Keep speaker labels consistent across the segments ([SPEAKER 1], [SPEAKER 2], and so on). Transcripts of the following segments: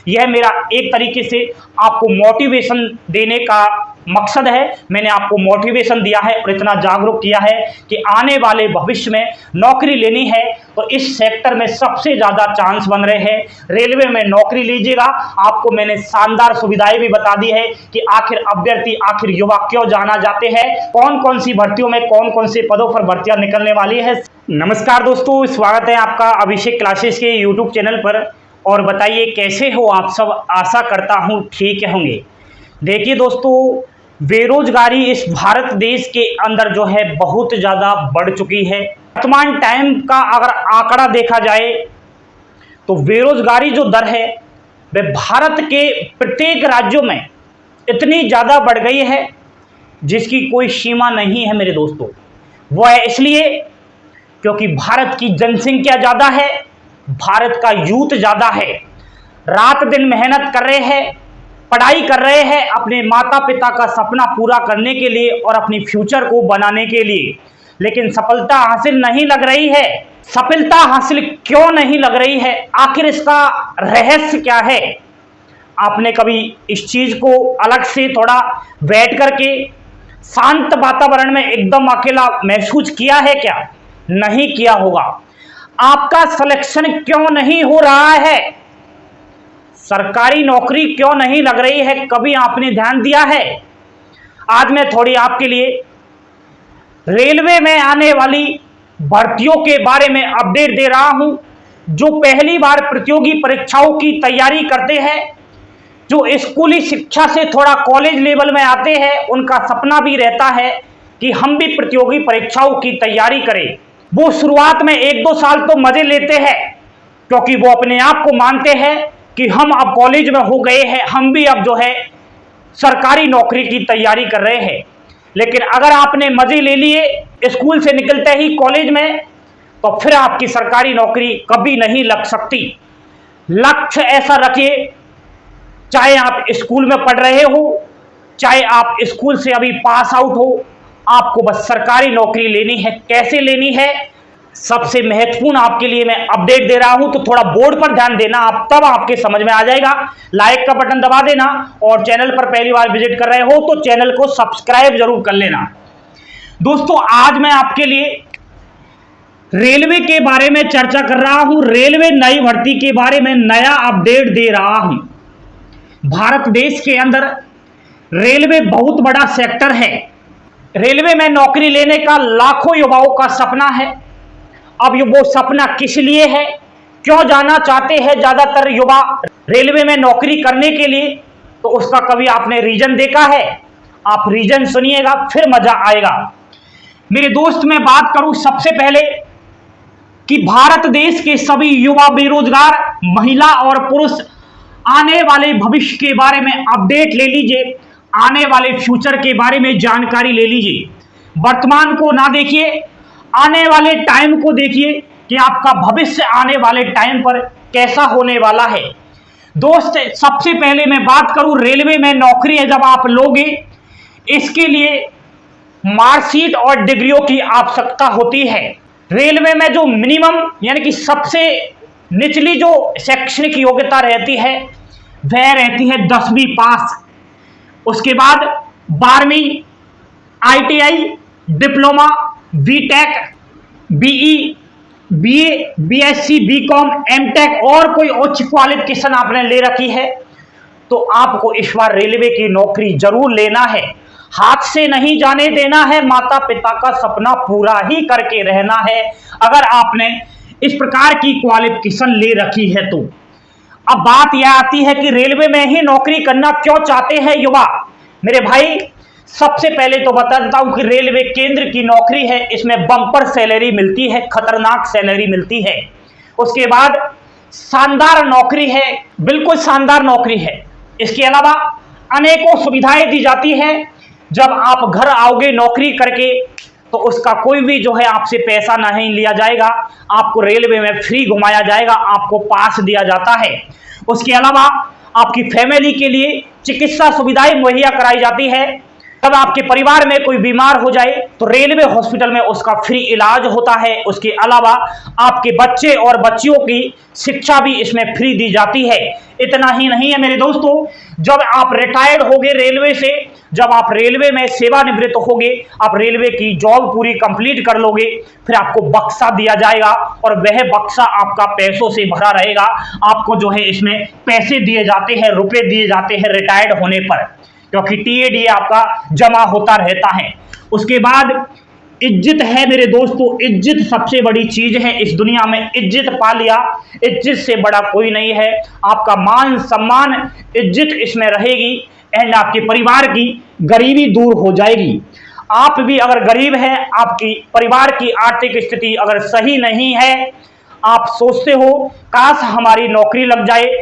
[SPEAKER 1] यह मेरा एक तरीके से आपको मोटिवेशन देने का मकसद है। मैंने आपको मोटिवेशन दिया है और इतना जागरूक किया है कि आने वाले भविष्य में नौकरी लेनी है तो इस सेक्टर में सबसे ज़्यादा चांस बन रहे हैं। रेलवे में नौकरी लीजिएगा। आपको मैंने शानदार सुविधाएं भी बता दी है कि आखिर अभ्यर्थी, आखिर युवा क्यों जाना चाहते हैं, कौन कौन सी भर्तियों में कौन कौन से पदों पर भर्तियां निकलने वाली है। नमस्कार दोस्तों, स्वागत है आपका अभिषेक क्लासेस के यूट्यूब चैनल पर। और बताइए कैसे हो आप सब। आशा करता हूँ ठीक होंगे। देखिए दोस्तों, बेरोजगारी इस भारत देश के अंदर जो है बहुत ज़्यादा बढ़ चुकी है। वर्तमान टाइम का अगर आंकड़ा देखा जाए तो बेरोजगारी जो दर है वह भारत के प्रत्येक राज्यों में इतनी ज़्यादा बढ़ गई है जिसकी कोई सीमा नहीं है मेरे दोस्तों। वह है इसलिए क्योंकि भारत की जनसंख्या ज़्यादा है, भारत का यूथ ज़्यादा है, रात दिन मेहनत कर रहे हैं, पढ़ाई कर रहे हैं अपने माता पिता का सपना पूरा करने के लिए और अपनी फ्यूचर को बनाने के लिए, लेकिन सफलता हासिल नहीं लग रही है। सफलता हासिल क्यों नहीं लग रही है, आखिर इसका रहस्य क्या है? आपने कभी इस चीज को अलग से थोड़ा बैठ करके शांत वातावरण में एकदम अकेला महसूस किया है क्या? नहीं किया होगा। आपका सिलेक्शन क्यों नहीं हो रहा है, सरकारी नौकरी क्यों नहीं लग रही है, कभी आपने ध्यान दिया है? आज मैं थोड़ी आपके लिए रेलवे में आने वाली भर्तियों के बारे में अपडेट दे रहा हूं। जो पहली बार प्रतियोगी परीक्षाओं की तैयारी करते हैं, जो स्कूली शिक्षा से थोड़ा कॉलेज लेवल में आते हैं, उनका सपना भी रहता है कि हम भी प्रतियोगी परीक्षाओं की तैयारी करें। वो शुरुआत में 1-2 साल तो मजे लेते हैं क्योंकि वो अपने आप को मानते हैं कि हम अब कॉलेज में हो गए हैं, हम भी अब जो है सरकारी नौकरी की तैयारी कर रहे हैं। लेकिन अगर आपने मजे ले लिए स्कूल से निकलते ही कॉलेज में, तो फिर आपकी सरकारी नौकरी कभी नहीं लग सकती। लक्ष्य ऐसा रखिए, चाहे आप स्कूल में पढ़ रहे हो, चाहे आप स्कूल से अभी पास आउट हो, आपको बस सरकारी नौकरी लेनी है। कैसे लेनी है, सबसे महत्वपूर्ण आपके लिए मैं अपडेट दे रहा हूं, तो थोड़ा बोर्ड पर ध्यान देना, आप तब आपके समझ में आ जाएगा। लाइक का बटन दबा देना और चैनल पर पहली बार विजिट कर रहे हो तो चैनल को सब्सक्राइब जरूर कर लेना। दोस्तों, आज मैं आपके लिए रेलवे के बारे में चर्चा कर रहा हूं। रेलवे नई भर्ती के बारे में नया अपडेट दे रहा हूं। भारत देश के अंदर रेलवे बहुत बड़ा सेक्टर है। रेलवे में नौकरी लेने का लाखों युवाओं का सपना है। अब वो सपना किस लिए है, क्यों जाना चाहते हैं ज्यादातर युवा रेलवे में नौकरी करने के लिए, तो उसका कभी आपने रीजन देखा है? आप रीजन सुनिएगा फिर मजा आएगा। मेरे दोस्त, मैं बात करूं सबसे पहले कि भारत देश के सभी युवा बेरोजगार महिला और पुरुष आने वाले भविष्य के बारे में अपडेट ले लीजिए, आने वाले फ्यूचर के बारे में जानकारी ले लीजिए। वर्तमान को ना देखिए, आने वाले टाइम को देखिए कि आपका भविष्य आने वाले टाइम पर कैसा होने वाला है। दोस्त, सबसे पहले मैं बात करूं रेलवे में नौकरी है जब आप लोगे, इसके लिए मार्कशीट और डिग्रियों की आवश्यकता होती है। रेलवे में जो मिनिमम यानी कि सबसे निचली जो शैक्षणिक योग्यता रहती है वह रहती है 10वीं पास। उसके बाद 12वीं, ITI, diploma, B Tech, BE, BA, BSc, BCom, MTech और कोई उच्च क्वालिफिकेशन आपने ले रखी है तो आपको इस बार रेलवे की नौकरी जरूर लेना है। हाथ से नहीं जाने देना है, माता पिता का सपना पूरा ही करके रहना है अगर आपने इस प्रकार की क्वालिफिकेशन ले रखी है तो। अब बात यह आती है कि रेलवे में ही नौकरी करना क्यों चाहते हैं युवा। मेरे भाई, सबसे पहले तो बताता हूं कि रेलवे केंद्र की नौकरी है, इसमें बम्पर सैलरी मिलती है, खतरनाक सैलरी मिलती है। उसके बाद शानदार नौकरी है, बिल्कुल शानदार नौकरी है। इसके अलावा अनेकों सुविधाएं दी जाती हैं। जब आप घर आओगे नौकरी करके तो उसका कोई भी जो है आपसे पैसा नहीं लिया जाएगा, आपको रेलवे में फ्री घुमाया जाएगा, आपको पास दिया जाता है। उसके अलावा आपकी फैमिली के लिए चिकित्सा सुविधाएं मुहैया कराई जाती है। जब आपके परिवार में कोई बीमार हो जाए तो रेलवे हॉस्पिटल में उसका फ्री इलाज होता है। उसके अलावा आपके बच्चे और बच्चियों की शिक्षा भी इसमें फ्री दी जाती है। इतना ही नहीं है मेरे दोस्तों, जब आप रिटायर्ड होगे रेलवे से, जब आप रेलवे में सेवानिवृत्त होगे, आप रेलवे की जॉब पूरी कंप्लीट कर लोगे, फिर आपको बक्सा दिया जाएगा और वह बक्सा आपका पैसों से भरा रहेगा। आपको जो है इसमें पैसे दिए जाते हैं, रुपए दिए जाते हैं रिटायर्ड होने पर, क्योंकि टीएडीए आपका जमा होता रहता है। उसके बाद इज्जत है मेरे दोस्तों, इज्जत सबसे बड़ी चीज है इस दुनिया में। इज्जत पा लिया, इज्जत से बड़ा कोई नहीं है। आपका मान सम्मान इज्जत इसमें रहेगी एंड आपके परिवार की गरीबी दूर हो जाएगी। आप भी अगर गरीब हैं, आपकी परिवार की आर्थिक स्थिति अगर सही नहीं है, आप सोचते हो काश हमारी नौकरी लग जाए,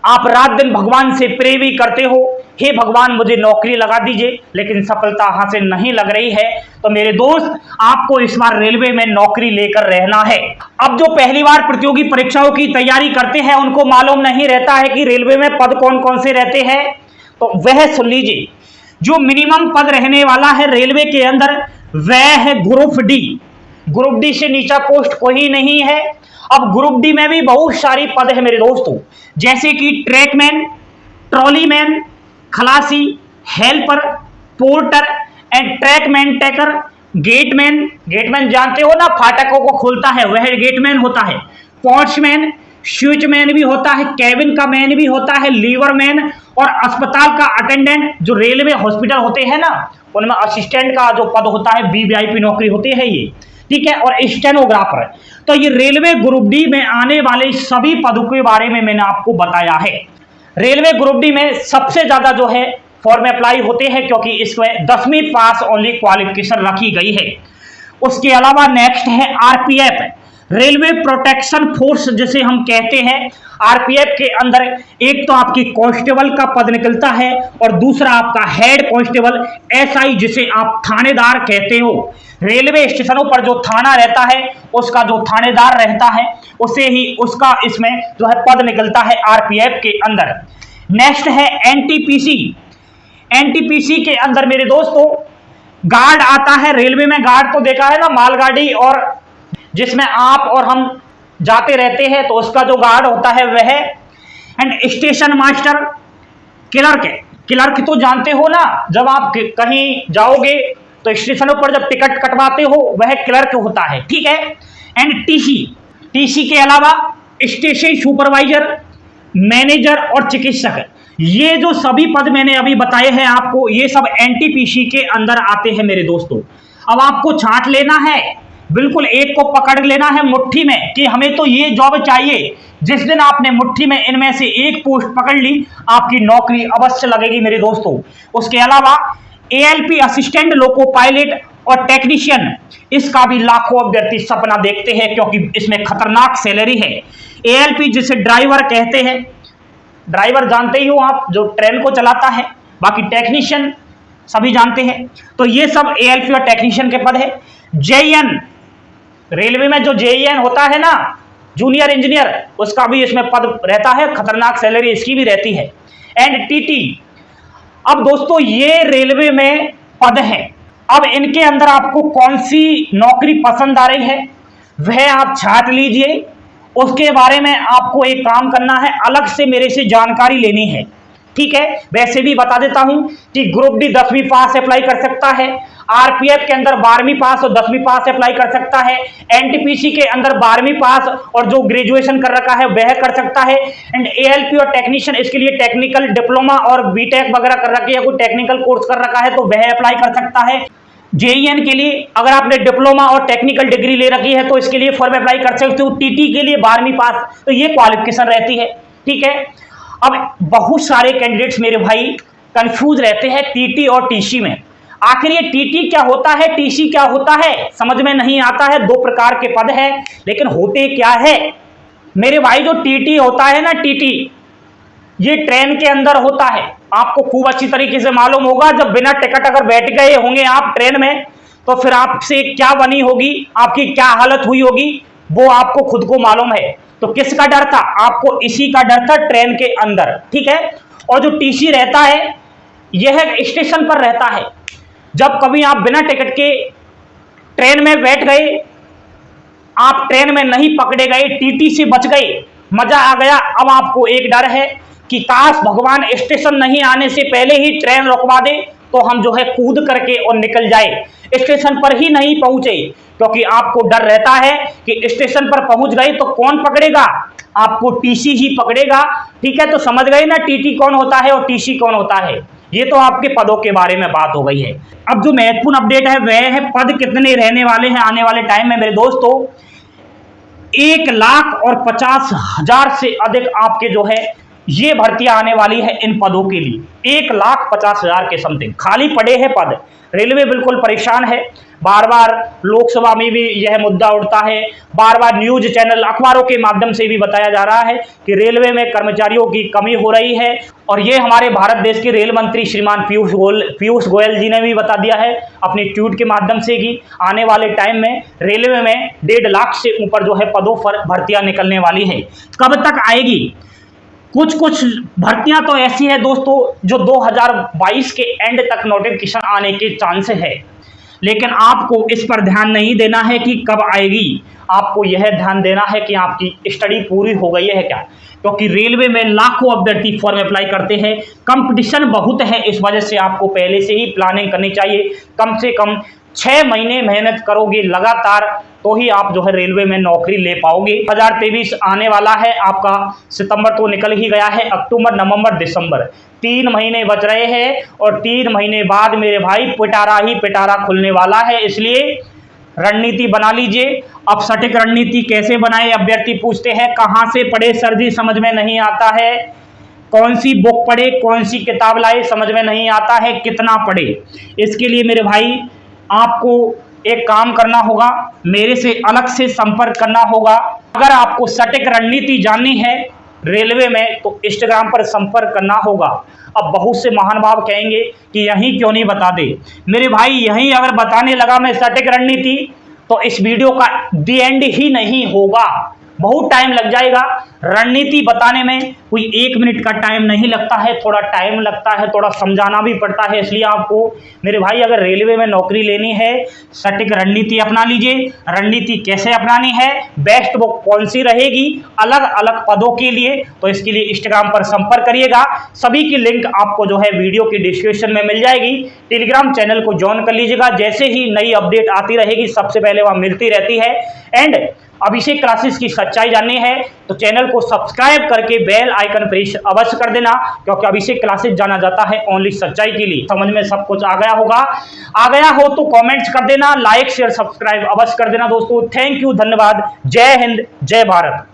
[SPEAKER 1] आप रात दिन भगवान से प्रे भी करते हो, हे भगवान मुझे नौकरी लगा दीजिए, लेकिन सफलता हासिल नहीं लग रही है, तो मेरे दोस्त आपको इस बार रेलवे में नौकरी लेकर रहना है। अब जो पहली बार प्रतियोगी परीक्षाओं की तैयारी करते हैं उनको मालूम नहीं रहता है कि रेलवे में पद कौन कौन से रहते हैं, तो वह सुन लीजिए। जो मिनिमम पद रहने वाला है रेलवे के अंदर वह है ग्रुप डी। ग्रुप डी से नीचा पोस्ट कोई नहीं है। अब ग्रुप डी में भी बहुत सारी पद है मेरे दोस्तों, जैसे कि ट्रैकमैन, ट्रॉलीमैन, खलासी, helper, porter and track maintainer, gateman. Gateman जानते हो ना, फाटकों को खोलता है, वह गेटमैन होता है। पोर्ट्समैन, स्विचमैन भी होता है, कैबिन का मैन भी होता है, लीवरमैन और अस्पताल का अटेंडेंट। जो रेलवे हॉस्पिटल होते हैं ना, उनमें असिस्टेंट का जो पद होता है, वीवीआईपी नौकरी होती है ये, ठीक है। और स्टेनोग्राफर। तो ये रेलवे ग्रुप डी में आने वाले सभी पदों के बारे में मैंने आपको बताया है। रेलवे ग्रुप डी में सबसे ज्यादा जो है फॉर्म अप्लाई होते हैं, क्योंकि इसमें 10वीं पास ओनली क्वालिफिकेशन रखी गई है। उसके अलावा नेक्स्ट है आरपीएफ, रेलवे प्रोटेक्शन फोर्स जिसे हम कहते हैं। आरपीएफ के अंदर एक तो आपकी कांस्टेबल का पद निकलता है और दूसरा आपका हेड कांस्टेबल, एसआई जिसे आप थानेदार कहते हो। रेलवे स्टेशनों पर जो थाना रहता है उसका जो थानेदार रहता है उसे ही उसका इसमें जो है पद निकलता है आरपीएफ के अंदर। नेक्स्ट है एनटीपीसी। एनटीपीसी के अंदर मेरे दोस्तों गार्ड आता है। रेलवे में गार्ड तो देखा है ना, मालगाड़ी और जिसमें आप और हम जाते रहते हैं, तो उसका जो गार्ड होता है वह। And station master, clerk. Clerk तो जानते हो ना, जब आप कहीं जाओगे तो स्टेशनों पर जब टिकट कटवाते हो वह क्लर्क होता है, ठीक है। And TC. टीसी के अलावा स्टेशन सुपरवाइजर, मैनेजर और चिकित्सक, ये जो सभी पद मैंने अभी बताए हैं आपको, ये सब एनटीपीसी के अंदर आते हैं मेरे दोस्तों। अब आपको छांट लेना है, बिल्कुल एक को पकड़ लेना है मुट्ठी में कि हमें तो ये जॉब चाहिए। जिस दिन आपने मुट्ठी में इनमें से एक पोस्ट पकड़ ली, आपकी नौकरी अवश्य लगेगी मेरे दोस्तों। उसके अलावा एएलपी असिस्टेंट लोको पायलट और टेक्नीशियन, इसका भी लाखों अभ्यर्थी सपना देखते हैं, क्योंकि इसमें खतरनाक सैलरी है। एएलपी जिसे ड्राइवर कहते हैं, ड्राइवर जानते ही हो आप, जो ट्रेन को चलाता है। बाकी टेक्नीशियन सभी जानते हैं। तो ये सब एएलपी और टेक्नीशियन के पद है। जेईएन, रेलवे में जो जेईएन होता है ना, जूनियर इंजीनियर, उसका भी इसमें पद रहता है, खतरनाक सैलरी इसकी भी रहती है। And TT. अब दोस्तों ये रेलवे में पद है। अब इनके अंदर आपको कौन सी नौकरी पसंद आ रही है वह आप छांट लीजिए। उसके बारे में आपको एक काम करना है, अलग से मेरे से जानकारी लेनी है, ठीक है। वैसे भी बता देता हूं कि ग्रुप डी 10वीं पास अप्लाई कर सकता है, आरपीएफ के अंदर 12वीं पास और 10वीं पास अप्लाई कर सकता है, एनटीपीसी के अंदर 12वीं पास और जो ग्रेजुएशन कर रखा है वह कर सकता है। एंड एएलपी और टेक्नीशियन, इसके लिए टेक्निकल डिप्लोमा और बीटेक वगैरह कर रखी है, कोई टेक्निकल कोर्स कर रखा है तो वह अप्लाई कर सकता है। जेईएन के लिए अगर आपने डिप्लोमा और टेक्निकल डिग्री ले रखी है तो इसके लिए फॉर्म अप्लाई कर सकते हो। टीटी के लिए 12वीं पास, तो ये क्वालिफिकेशन रहती है, ठीक है। अब बहुत सारे कैंडिडेट्स मेरे भाई कंफ्यूज रहते हैं टीटी और टीसी में। आखिर ये टीटी क्या होता है, टीसी क्या होता है, समझ में नहीं आता है। दो प्रकार के पद है, लेकिन होते क्या है मेरे भाई। जो टीटी होता है ना, टीटी ये ट्रेन के अंदर होता है, आपको खूब अच्छी तरीके से मालूम होगा। जब बिना टिकट अगर बैठ गए होंगे आप ट्रेन में, तो फिर आपसे क्या बनी होगी, आपकी क्या हालत हुई होगी, वो आपको खुद को मालूम है। तो किसका डर था, आपको इसी का डर था, ट्रेन के अंदर, ठीक है। और जो टीसी रहता है यह स्टेशन पर रहता है। जब कभी आप बिना टिकट के ट्रेन में बैठ गए, आप ट्रेन में नहीं पकड़े गए, टीटी से बच गए, मजा आ गया। अब आपको एक डर है कि काश भगवान स्टेशन नहीं आने से पहले ही ट्रेन रुकवा दे तो हम जो है कूद करके और निकल जाए। स्टेशन पर ही नहीं पहुंचे क्योंकि आपको डर रहता है कि स्टेशन पर पहुंच गए तो कौन पकड़ेगा, आपको टीसी ही पकड़ेगा। ठीक है, तो समझ गए ना टीटी कौन होता है और टीसी कौन होता है। ये तो आपके पदों के बारे में बात हो गई है। अब जो महत्वपूर्ण अपडेट है वह है पद कितने रहने वाले हैं आने वाले टाइम में। मेरे दोस्तों 1,50,000 से अधिक आपके जो है ये भर्तियां आने वाली है इन पदों के लिए। 1,50,000 के समथिंग खाली पड़े हैं पद। रेलवे बिल्कुल परेशान है, बार बार लोकसभा में भी यह मुद्दा उठता है, बार बार न्यूज चैनल अखबारों के माध्यम से भी बताया जा रहा है कि रेलवे में कर्मचारियों की कमी हो रही है। और ये हमारे भारत देश के रेल मंत्री श्रीमान पीयूष गोयल जी ने भी बता दिया है अपने ट्वीट के माध्यम से कि आने वाले टाइम में रेलवे में 1.5 लाख से ऊपर जो है पदों पर भर्तियां निकलने वाली है। कब तक आएगी? कुछ भर्तियां तो ऐसी है दोस्तों जो 2022 के एंड तक नोटिफिकेशन आने के चांस है, लेकिन आपको इस पर ध्यान नहीं देना है कि कब आएगी। आपको यह ध्यान देना है कि आपकी स्टडी पूरी हो गई है क्या, क्योंकि रेलवे में लाखों अभ्यर्थी फॉर्म अप्लाई करते हैं, कंपटीशन बहुत है। इस वजह से आपको पहले से ही प्लानिंग करनी चाहिए। कम से कम 6 महीने मेहनत करोगे लगातार तो ही आप जो है रेलवे में नौकरी ले पाओगे। 2023 आने वाला है, आपका सितंबर तो निकल ही गया है, अक्टूबर, नवंबर, दिसंबर 3 महीने बच रहे हैं और 3 महीने बाद मेरे भाई पिटारा ही पिटारा खुलने वाला है। इसलिए रणनीति बना लीजिए। अब सटीक रणनीति कैसे बनाए अभ्यर्थी पूछते हैं, कहाँ से पढ़े सर जी समझ में नहीं आता है, कौन सी बुक पढ़े, कौन सी किताब लाए समझ में नहीं आता है, कितना पढ़े। इसके लिए मेरे भाई आपको एक काम करना होगा, मेरे से अलग से संपर्क करना होगा। अगर आपको सटीक रणनीति जाननी है रेलवे में तो इंस्टाग्राम पर संपर्क करना होगा। अब बहुत से महानुभाव कहेंगे कि यहीं क्यों नहीं बता दे। मेरे भाई यहीं अगर बताने लगा मैं सटीक रणनीति तो इस वीडियो का दी एंड ही नहीं होगा, बहुत टाइम लग जाएगा। रणनीति बताने में कोई 1 मिनट का टाइम नहीं लगता है, थोड़ा टाइम लगता है, थोड़ा समझाना भी पड़ता है। इसलिए आपको मेरे भाई अगर रेलवे में नौकरी लेनी है सटीक रणनीति अपना लीजिए। रणनीति कैसे अपनानी है, बेस्ट बुक कौन सी रहेगी अलग अलग पदों के लिए, तो इसके लिए इंस्टाग्राम पर संपर्क करिएगा। सभी की लिंक आपको जो है वीडियो की डिस्क्रिप्शन में मिल जाएगी। टेलीग्राम चैनल को ज्वाइन कर लीजिएगा, जैसे ही नई अपडेट आती रहेगी सबसे पहले वहाँ मिलती रहती है। एंड अभिषेक क्लासेस की सच्चाई जाननी है तो चैनल को सब्सक्राइब करके बेल आइकन प्रेस अवश्य कर देना, क्योंकि अभिषेक क्लासेस जाना जाता है ओनली सच्चाई के लिए। समझ में सब कुछ आ गया होगा, आ गया हो तो कमेंट्स कर देना, लाइक शेयर सब्सक्राइब अवश्य कर देना दोस्तों। थैंक यू, धन्यवाद, जय हिंद, जय भारत।